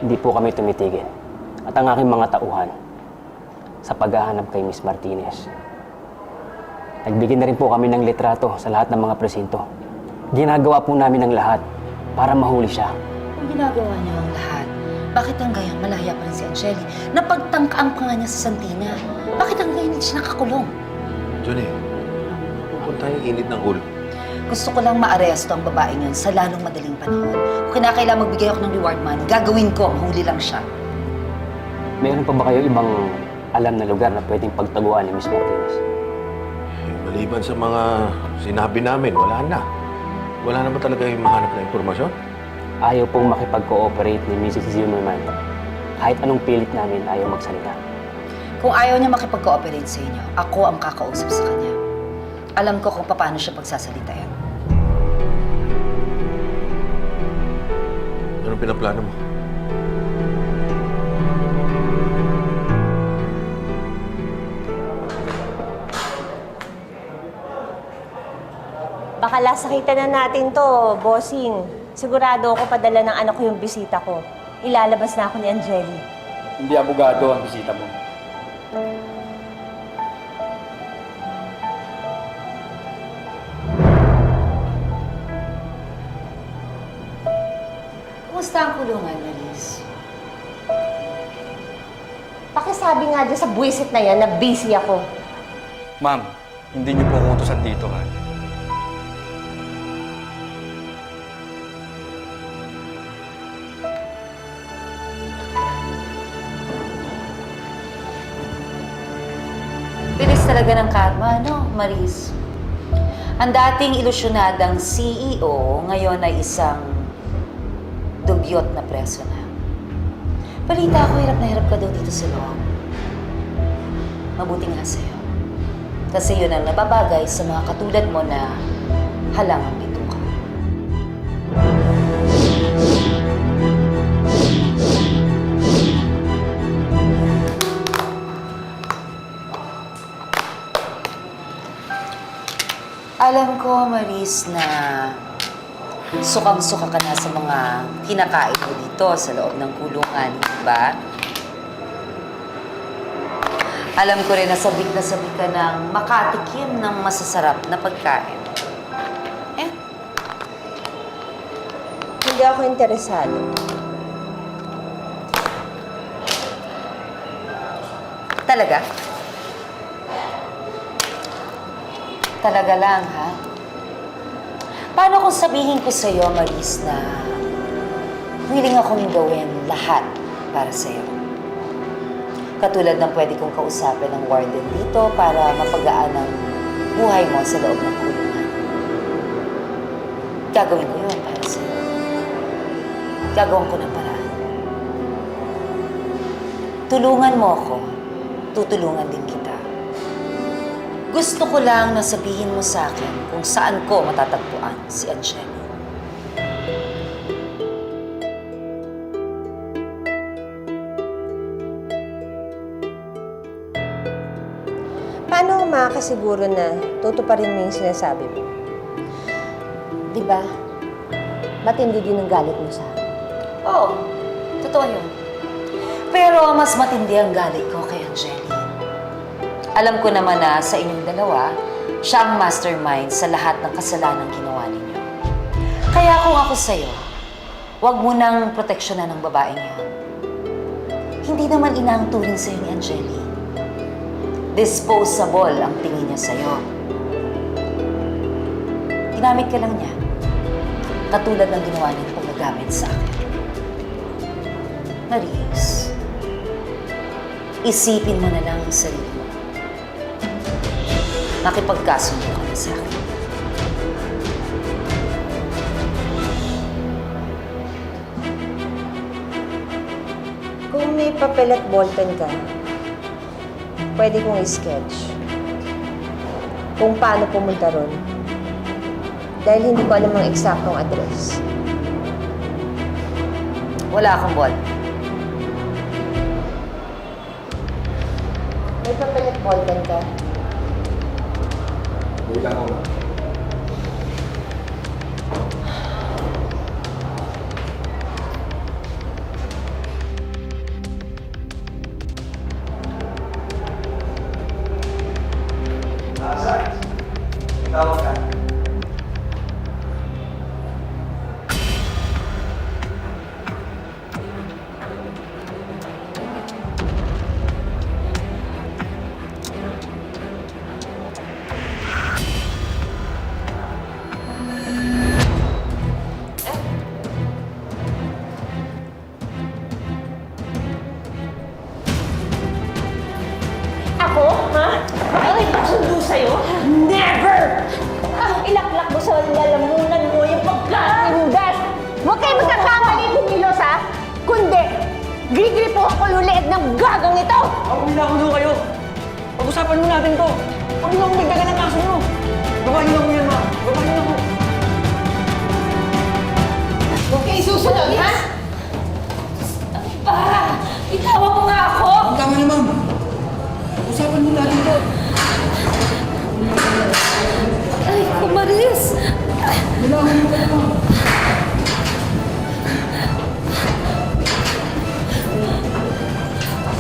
Hindi po kami tumitigil. At ang aking mga tauhan sa paghahanap kay Miss Martinez. Nagbigay na rin po kami ng litrato sa lahat ng mga presinto. Ginagawa po namin ang lahat para mahuli siya. Kung ginagawa niyo ang lahat, bakit hanggang malaya pa rin si Angeli? Napagtangkaan pa nga niya sa Santina. Bakit hanggang hindi siya nakakulong? Johnny, pupunta yung init ng ulo. Gusto ko lang maaresto ang babaeng yun sa lalong madaling panahon. Kung kinakailangan magbigay ako ng reward money, gagawin ko, mahuli lang siya. Mayroon pa ba kayo ibang alam na lugar na pwedeng pagtaguan ni Miss Martinez? Maliban sa mga sinabi namin, wala na. Wala na ba talaga yung mahanap na impormasyon? Ayaw pong makipag-cooperate ni Mrs. Zimmerman. Kahit anong pilit namin, ayaw magsalita. Kung ayaw niya makipag-cooperate sa inyo, ako ang kakausap sa kanya. Alam ko kung paano siya pagsasalitain. Anong pinaplano mo? Baka lasakitan na natin to, bossing. Sigurado ako padala ng anak ko yung bisita ko. Ilalabas na ako ni Angeli. Hindi abogado ang bisita mo. Kumusta ang kulungan, Maris? Pakisabi nga dyan sa buwisit na yan na busy ako. Ma'am, hindi niyo po ako utusan dito, ha? Bilis talaga ng karma, no, Maris? Ang dating ilusyonadang CEO, ngayon ay isang dugyot na preso na. Balita ko, hirap na hirap ka daw dito sa loob. Mabuti nga sa'yo. Kasi yun ang nababagay sa mga katulad mo na halangang bituka. Alam ko, Maris, na sukang-suka ka na sa mga kinakain mo dito sa loob ng kulungan, di ba? Alam ko rin na sabik ka ng makatikim ng masasarap na pagkain. Eh, Hindi ako interesado. talaga? Talaga lang, ha? Paano kung sabihin ko sa'yo, Maris, na willing akong gawin lahat para sa'yo? Katulad ng pwede kong kausapin ng warden dito para mapagaan ang buhay mo sa loob ng kulungan. Gagawin ko yun para sa'yo. Gagawin ko ng paraan. Tulungan mo ako, tutulungan din kita. Gusto ko lang na sabihin mo sa akin kung saan ko matatagpuan si Angeli. Paano ako makakasiguro na tutuparin mo yung sinasabi mo? Di ba? Matindi din ang galit mo sa akin. Oo, totoo yun. Pero mas matindi ang galit ko kay Angeli. Alam ko naman na sa inyong dalawa, siya ang mastermind sa lahat ng kasalanang ginawa ninyo. Kaya kung ako sa'yo, huwag mo nang proteksyonan ng babaeng yun. Hindi naman ina ang turing sa'yo ni Angeli. Disposable ang tingin niya sa'yo. Ginamit ka lang niya. Katulad ng ginawa niya paggagamit sa akin. Maris, isipin mo na lang ang sarili mo. Nakipagkasundo ka na sa akin. Kung may papel at ballpen ka, pwede kong i-sketch kung paano pumunta ron. Dahil hindi ko alam ang eksaktong address. Wala akong ball. May papel at ballpen ka? Wait lang ako. sa'yo? Never! Ilaklak mo sa lalamunan mo yung pagka-invest! Huwag kayo magkakamali kumilos, ha? Kundi, grigripo ako yung leeg ng gagang ito! Umilang ko kayo. Pag-usapan mo natin to. Huwag niyo akong dagdagan ng kaso niyo. Babahin niyo ako yan, ma'am. Babahin niyo ako. Huwag kayo susunod, ha? Itawa mo nga ako! Tama na, ma'am. Usapan mo natin to. Ay, kumaris!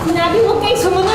Sinabi huwag kayo sumunod!